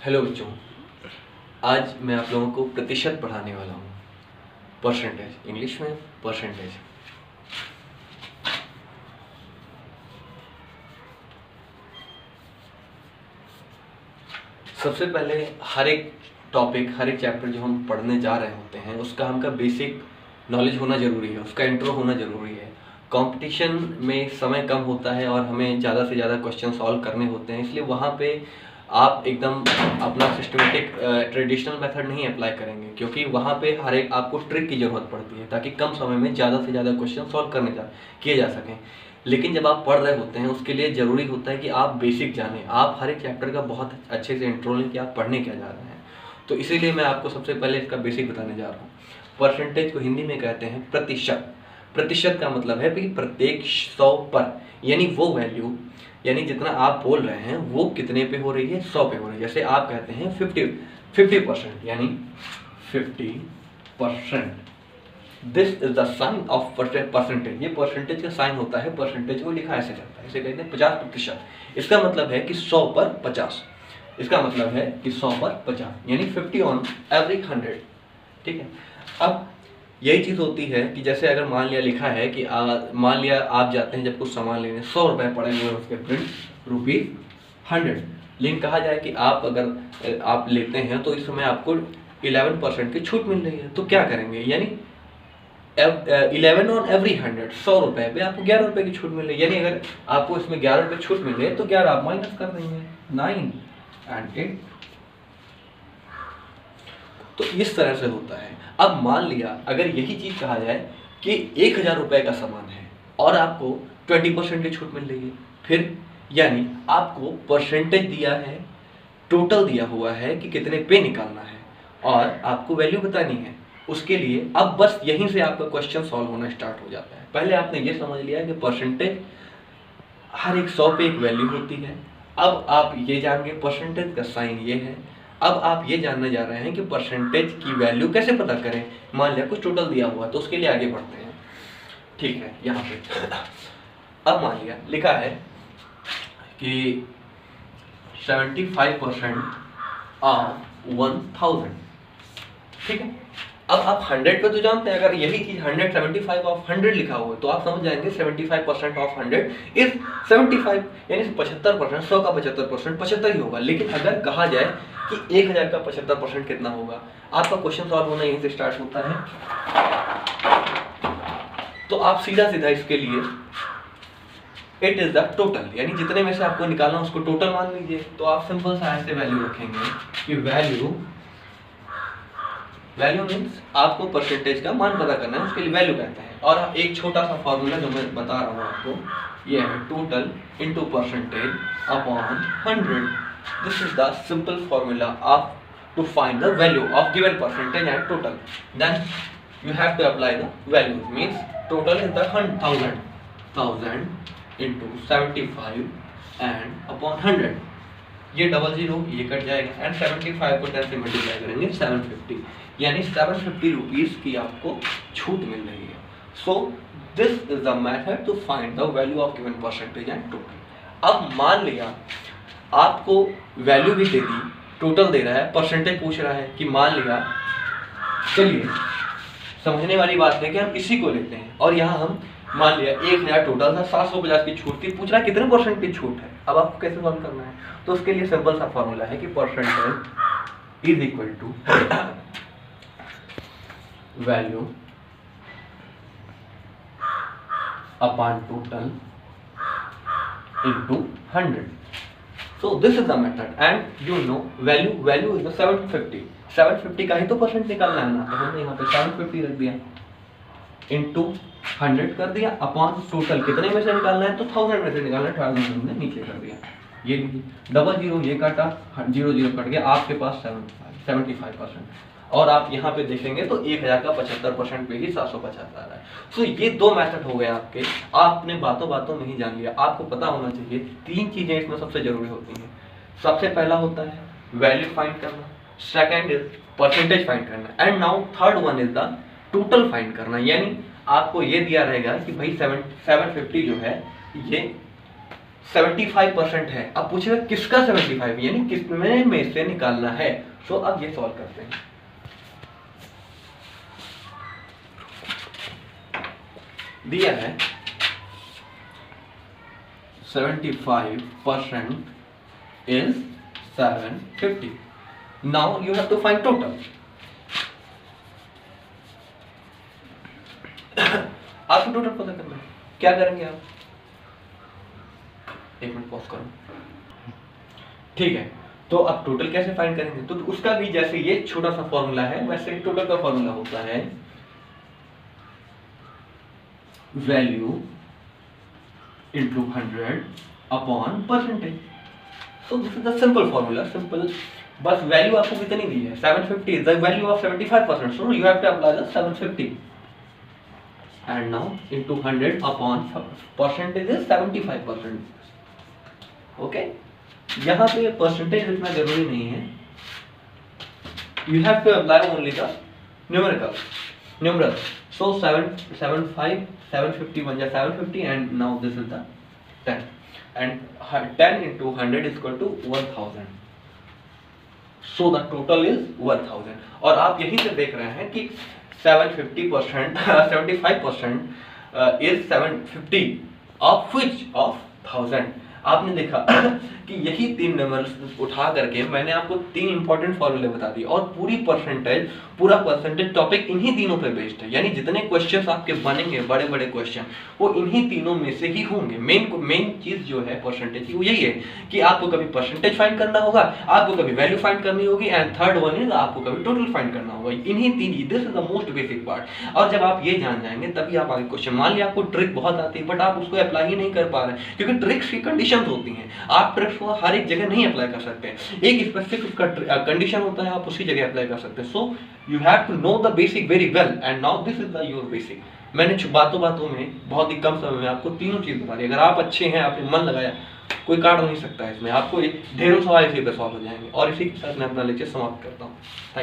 Hello बच्चों, आज मैं आप लोगों को प्रतिशत पढ़ाने वाला हूँ। परसेंटेज, इंग्लिश में परसेंटेज। सबसे पहले हर एक टॉपिक, हर एक चैप्टर जो हम पढ़ने जा रहे होते हैं उसका हमका बेसिक नॉलेज होना ज़रूरी है, उसका इंट्रो होना ज़रूरी है। कंपटीशन में समय कम होता है और हमें ज़्यादा से ज़्यादा क्वेश्चन सॉल्व करने होते हैं, इसलिए वहाँ पे आप एकदम अपना सिस्टमेटिक ट्रेडिशनल मेथड नहीं अप्लाई करेंगे, क्योंकि वहाँ पे हर एक आपको ट्रिक की ज़रूरत पड़ती है ताकि कम समय में ज़्यादा से ज़्यादा क्वेश्चन सॉल्व किए जा सकें। लेकिन जब आप पढ़ रहे होते हैं उसके लिए ज़रूरी होता है कि आप बेसिक जानें, आप हर एक चैप्टर का बहुत अच्छे से इंट्रो लें कि आप पढ़ने क्या जा रहे हैं। तो इसीलिए मैं आपको सबसे पहले इसका बेसिक बताने जा रहा हूँ। परसेंटेज को हिंदी में कहते हैं प्रतिशत। प्रतिशत का मतलब है कि प्रत्येक 100 पर, यानी वो वैल्यू, यानी जितना आप बोल रहे हैं वो कितने पे हो रही है, 100 पे हो रही है। जैसे आप कहते हैं 50%, यानी 50%। This is the sign of percentage. ये परसेंटेज का साइन होता है, परसेंटेज को लिखा ऐसे जाता है, इसे कहते हैं 50%। इसका मतलब है कि 100 पर 50। इसका मतलब है कि 100 पर 50 यानी 50 ऑन एवरी 100। ठीक है। अब यही चीज़ होती है कि जैसे अगर मान लिया लिखा है कि मान लिया आप जाते हैं जब कुछ सामान लेने, 100 रुपये पड़े हुए हैं उसके प्रिंट ₹100, लेकिन कहा जाए कि आप अगर आप लेते हैं तो इस समय आपको 11% की छूट मिल रही है, तो क्या करेंगे, यानी 11 ऑन एवरी 100, 100 रुपये पे आपको 11 रुपये की छूट मिल रही है। यानी अगर आपको इसमें 11 रुपये छूट मिल रही है तो 11 आप माइनस कर देंगे, 9 एंड 8। तो इस तरह से होता है। अब मान लिया अगर यही चीज कहा जाए कि 1000 रुपये का सामान है और आपको 20% की छूट मिल रही है, फिर यानी आपको परसेंटेज दिया है, टोटल दिया हुआ है कि कितने पे निकालना है और आपको वैल्यू बतानी है। उसके लिए अब बस यहीं से आपका क्वेश्चन सॉल्व होना स्टार्ट हो जाता है। पहले आपने ये समझ लिया कि परसेंटेज हर एक 100 पे एक वैल्यू होती है। अब आप ये जान गए परसेंटेज का साइन ये है। अब आप ये जानने जा रहे हैं कि परसेंटेज की वैल्यू कैसे पता करें। मान लिया कुछ टोटल दिया हुआ है तो उसके लिए आगे बढ़ते हैं। ठीक है, यहाँ पे अब मान लिया लिखा है कि 75% ऑफ 1000। ठीक है। अब आप 100 पे तो जानते हैं, अगर यही चीज 175 ऑफ 100 लिखा हुआ है तो आप समझ जाएंगे 75% ऑफ 100 इज 75, यानी 75%, 100 का 75% 75 ही होगा। लेकिन अगर कहा जाए कि 1000 का 75% कितना होगा, आपका क्वेश्चन सॉल्व होना यहीं से स्टार्ट होता है। तो आप सीधा सीधा इसके लिए इट इज द टोटल, यानी जितने में से आपको निकालना उसको टोटल मान लीजिए। तो आप सिंपल सा ऐसे वैल्यू रखेंगे कि वैल्यू मीन्स आपको परसेंटेज का मान पता करना है, उसके लिए वैल्यू कहते हैं। और एक छोटा सा फॉर्मूला जो मैं बता रहा हूँ आपको, ये है total into percentage upon 100। This is the simple formula of to find the value of given percentage and total. Then you have to apply the values, means total is the 1000 into 75 and upon 100। ये 00 ये cut जाएगा and 75 को 10 से multiply करेंगे 750, यानी 750 rupees की आपको छूट मिल रही है। So this is the method to find the value of given percentage and total. अब मान लिया आपको वैल्यू भी दे दी, टोटल दे रहा है, परसेंटेज पूछ रहा है कि मान लिया, चलिए समझने वाली बात है कि हम इसी को लेते हैं और यहाँ हम मान लिया 1000 टोटल था, 750 की छूट थी, पूछ रहा है कितने परसेंट की छूट है। अब आपको कैसे सॉल्व करना है, तो उसके लिए सिंपल सा फॉर्मूला है कि percentage is equal to value upon total into 100। So this is the method and you know value is the 750 का ही तो परसेंट निकालना है ना, तो हमने यहाँ पे 750 रख दिया, इनटू 100 कर दिया, अपॉन टोटल कितने में से निकालना है, तो 1000 में से निकालना है, 1000 हमने नीचे कर दिया। ये लीजिए 00 ये काटा, 00 कट गया, आपके पास 75%। और आप यहाँ पे देखेंगे तो 1000 का 75% पे ही 750 आ रहा है। सो ये दो मेथड हो गए आपके, आपने बातों बातों में ही जान लिया। आपको पता होना चाहिए 3 चीजें इसमें सबसे जरूरी होती हैं। सबसे पहला होता है वैल्यू फाइंड करना, सेकेंड इज परसेंटेज फाइंड करना, and now third one is the total find करना। यानी आपको ये दिया रहेगा कि भाई 750 जो है ये 75% है। अब पूछेगा किसका 75, यानी कितने में से निकालना है। सो अब ये सॉल्व करते हैं। दिया है 75% is 750. Now you have to find total. आपको टोटल पता करना है, क्या करेंगे आप? एक मिनट पॉज करो। ठीक है, तो अब टोटल कैसे फाइंड करेंगे? तो उसका भी जैसे ये छोटा सा फॉर्मूला है, वैसे टोटल का फॉर्मूला होता है value into 100 upon percentage. So this is the simple formula, simple. बस वैल्यू आपको कितनी दी है? 750 is the value of 75%. So you have to apply the 750. And now into 100 upon percentage is 75%. Okay? यहाँ पे percentage लिखना जरूरी नहीं है. You have to apply only the numeral. So 750 बन जाए 750 and now this is the 10 and 10 into 100 is equal to 1000. So the total is 1000. और आप यहीं से देख रहे हैं कि 75% is 750 of which of 1000. आपने देखा कि यही तीन नंबर उठा करके मैंने आपको तीन इंपॉर्टेंट फॉर्मूले बता दिए और पूरा परसेंटेज टॉपिक इन्हीं तीनों पे बेस्ड है। यानी जितने क्वेश्चंस आपके बनेंगे बड़े बड़े क्वेश्चन वो इन्हीं तीनों में से ही होंगे। मेन चीज जो है परसेंटेज की वो यही है कि आपको कभी परसेंटेज फाइंड करना होगा, आपको कभी वैल्यू फाइंड करनी होगी एंड थर्ड वन इज आपको कभी टोटल फाइंड करना होगा। इन्हीं तीन, this is the most basic part. और जब आप ये जान जाएंगे तभी आप आगे क्वेश्चन, मान लिया आपको ट्रिक बहुत आती है बट आप उसको अप्लाई ही नहीं कर पा रहे क्योंकि ट्रिक्स की कंडीशन होती हैं। आप ट्रिक्स को हर एक जगह नहीं अप्लाई कर सकते, एक स्पेसिफिक उसका कंडीशन होता है, आप उसी जगह अप्लाई कर सकते हैं। So you have to know the basic very well and now this is the your basic. मैंने बातों में बहुत ही कम समय में आपको तीनों चीज बता दी। अगर आप अच्छे हैं, आपने मन लगाया, कोई काट नहीं सकता है इसमें। आपको ढेरों सवाल इसी पे सॉल्व हो जाएंगे। और इसी के साथ मैं अपना लेक्चर समाप्त करता हूँ। Thank you.